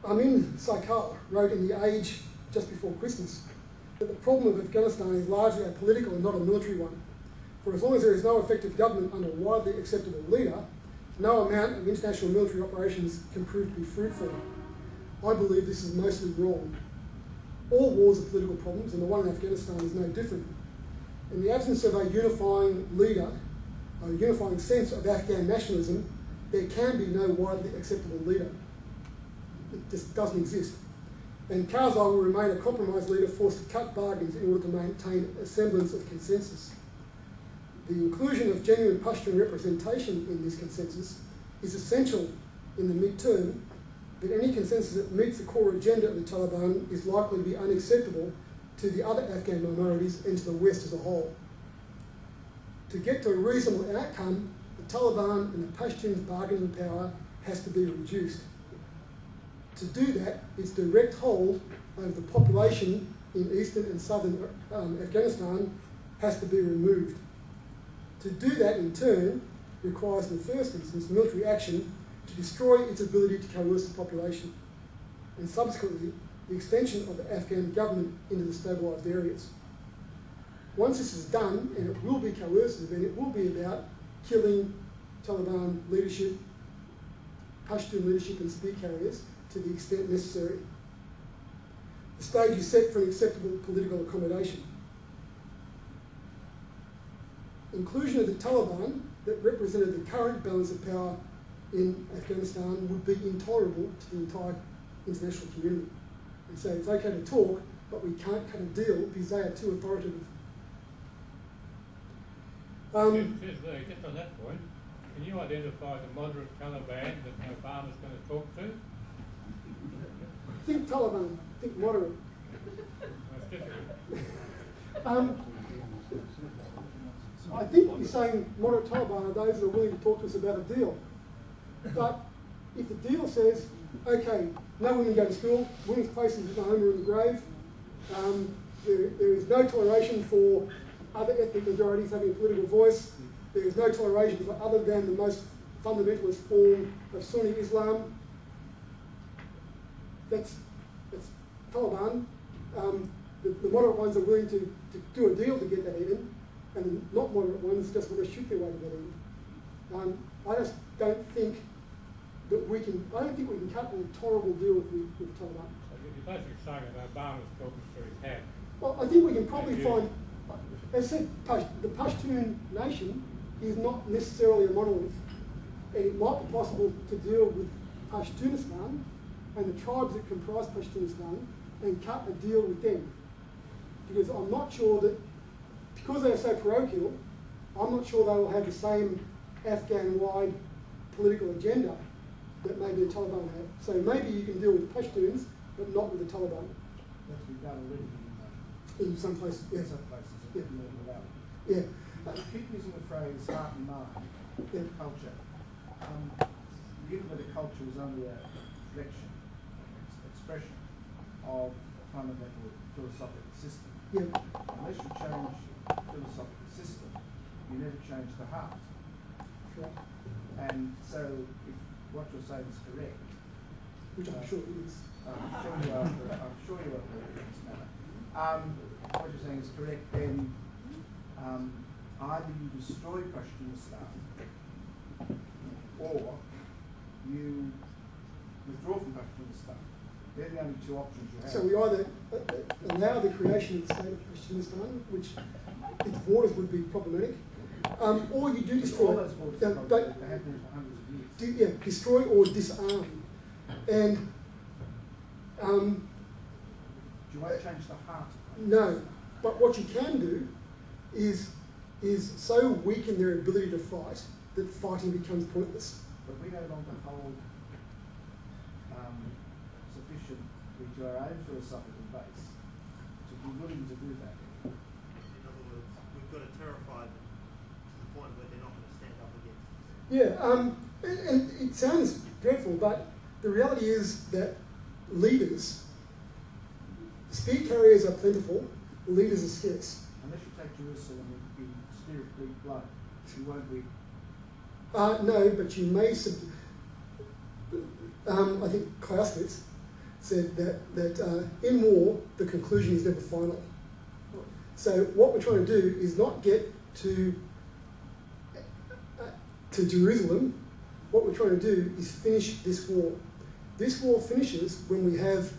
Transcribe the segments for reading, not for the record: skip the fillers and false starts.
Amin Saikal wrote in The Age just before Christmas that the problem of Afghanistan is largely a political and not a military one. For as long as there is no effective government under a widely acceptable leader, no amount of international military operations can prove to be fruitful. I believe this is mostly wrong. All wars are political problems, and the one in Afghanistan is no different. In the absence of a unifying leader, a unifying sense of Afghan nationalism, there can be no widely acceptable leader. It just doesn't exist. And Karzai will remain a compromise leader forced to cut bargains in order to maintain a semblance of consensus. The inclusion of genuine Pashtun representation in this consensus is essential in the mid-term, but any consensus that meets the core agenda of the Taliban is likely to be unacceptable to the other Afghan minorities and to the West as a whole. To get to a reasonable outcome, the Taliban and the Pashtuns' bargaining power has to be reduced. To do that, its direct hold over the population in eastern and southern Afghanistan has to be removed. To do that, in turn, requires in the first instance military action to destroy its ability to coerce the population, and subsequently the extension of the Afghan government into the stabilised areas. Once this is done, and it will be coercive, and it will be about killing Taliban leadership, Pashtun leadership and spear carriers to the extent necessary. The stage is set for an acceptable political accommodation. Inclusion of the Taliban that represented the current balance of power in Afghanistan would be intolerable to the entire international community. And so it's okay to talk, but we can't cut a deal because they are too authoritative. Just on that point, can you identify the moderate Taliban that Obama's going to talk to? Think Taliban, think moderate. That's difficult. I think you're saying moderate Taliban are those that are willing to talk to us about a deal. But if the deal says, okay, no women go to school, women's places in the home or in the grave, there is no toleration for other ethnic majorities having a political voice, there is no toleration for other than the most fundamentalist form of Sunni Islam, that's Taliban. The moderate ones are willing to do a deal to get that in, and the not moderate ones just want to shoot their way to that in. I just don't think that we can. I don't think we can cut a tolerable deal with Taliban. So you're basically saying that Obama's talking through his head. Well, I think we can probably find. As I said, the Pashtun nation is not necessarily a monolith, and it might be possible to deal with Pashtunistan and the tribes that comprise Pashtunistan and cut a deal with them. Because I'm not sure that, because they are so parochial, I'm not sure they will have the same Afghan-wide political agenda that maybe the Taliban have. So maybe you can deal with Pashtuns, but not with the Taliban. That's been done already In some places, yeah. in some places. Yeah. Yeah. You keep using the phrase heart and mind, culture. Given that a culture is only a reflection, expression of a fundamental philosophical system, unless you change the philosophical system, you never change the heart. Sure. And so, if what you're saying is correct, Which I'm sure it is. I'm sure you are correct in this matter. What you're saying is correct, then either you destroy Pashtunistan or you withdraw from Pashtunistan. They're the only two options you have. So we either allow the creation of the state of Pashtunistan, which its borders would be problematic, or you do destroy. All those borders are problematic. They have been for hundreds of years. Destroy or disarm. And do you want to change the heart? no, but what you can do is so weaken their ability to fight that fighting becomes pointless. But we no longer hold sufficiently to our own philosophical base to be willing to do that. In other words, we've got to terrify them to the point where they're not going to stand up against us. Yeah, and it sounds dreadful, but the reality is that leaders, spear carriers are plentiful, leaders are scarce. Unless you take Jerusalem in steer of Greek blood, you won't be. No, but you may. I think Clausewitz said that in war, the conclusion is never final. So what we're trying to do is not get to Jerusalem. What we're trying to do is finish this war. This war finishes when we have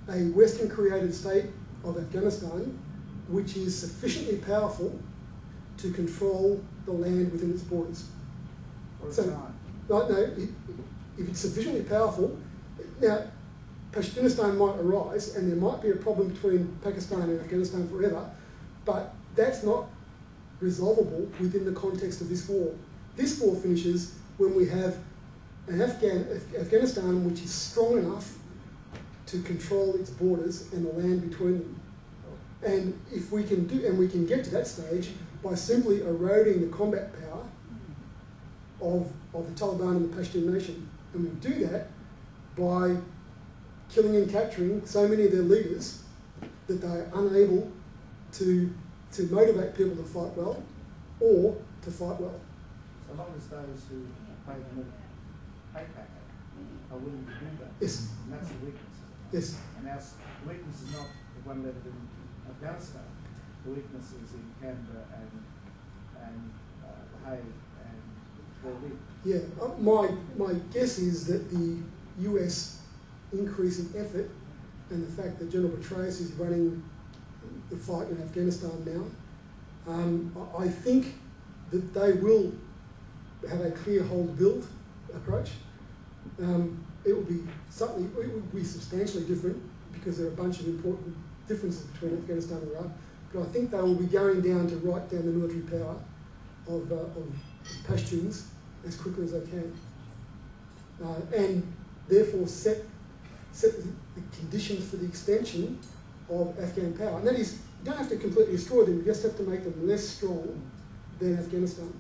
a Western-created state of Afghanistan which is sufficiently powerful to control the land within its borders. So, right, no, if it's sufficiently powerful, now Pashtunistan might arise and there might be a problem between Pakistan and Afghanistan forever, but that's not resolvable within the context of this war. This war finishes when we have an Afghanistan which is strong enough to control its borders and the land between them. And if we can we can get to that stage by simply eroding the combat power of the Taliban and the Pashtun nation. And we do that by killing and capturing so many of their leaders that they are unable to motivate people to fight well or to fight well. So long as those who pay the pay packet are willing to do that. Yes. And that's the weakness. Yes. And the weakness is not the one level in Afghanistan. The weakness is in Canberra and The Hague and Berlin. Yeah, my guess is that the US increasing effort and the fact that General Petraeus is running the fight in Afghanistan now, I think that they will have a clear hold build approach. It will be substantially different because there are a bunch of important differences between Afghanistan and Iraq. But I think they will be going down to write down the military power of Pashtuns as quickly as they can, and therefore set the conditions for the extension of Afghan power. And that is, you don't have to completely destroy them, you just have to make them less strong than Afghanistan.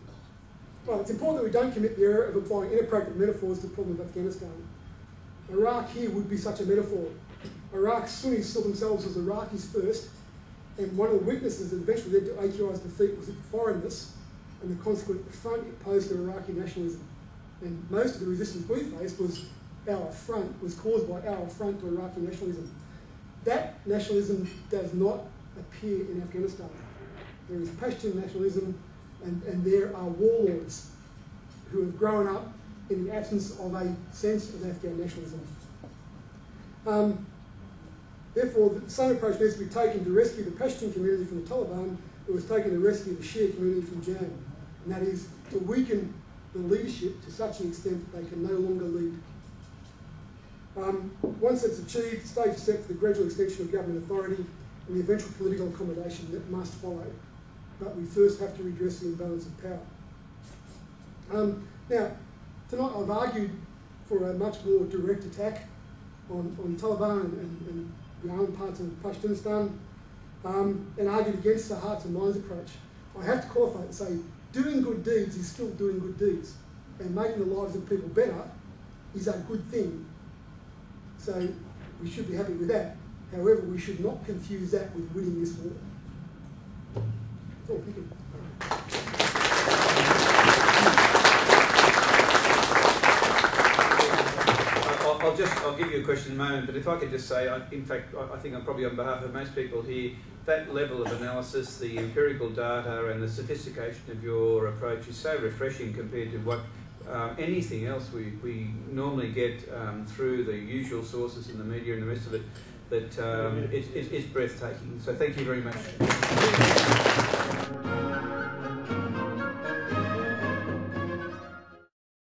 Well, it's important that we don't commit the error of applying inappropriate metaphors to the problem of Afghanistan. Iraq here would be such a metaphor. Iraq's Sunnis saw themselves as Iraqis first, and one of the weaknesses that eventually led to AQI's defeat was its foreignness and the consequent affront it posed to Iraqi nationalism. And most of the resistance we faced was caused by our affront to Iraqi nationalism. That nationalism does not appear in Afghanistan. There is Pashtun nationalism, and there are warlords who have grown up in the absence of a sense of Afghan nationalism. Therefore, the same approach needs to be taken to rescue the Pashtun community from the Taliban. It was taken to rescue the Shia community from Jam, and that is to weaken the leadership to such an extent that they can no longer lead. Once that's achieved, the stage is set for the gradual extension of government authority and the eventual political accommodation that must follow. But we first have to redress the imbalance of power. Now, tonight I've argued for a much more direct attack on Taliban and the armed parts of Pashtunistan, and argued against the hearts and minds approach. I have to qualify it and say, doing good deeds is still doing good deeds, and making the lives of people better is a good thing. So we should be happy with that. However, we should not confuse that with winning this war. Oh, thank you. I'll give you a question in a moment, but if I could just say, in fact, I think I'm probably on behalf of most people here, that level of analysis, the empirical data and the sophistication of your approach is so refreshing compared to what anything else we normally get through the usual sources in the media and the rest of it, that it's breathtaking. So thank you very much.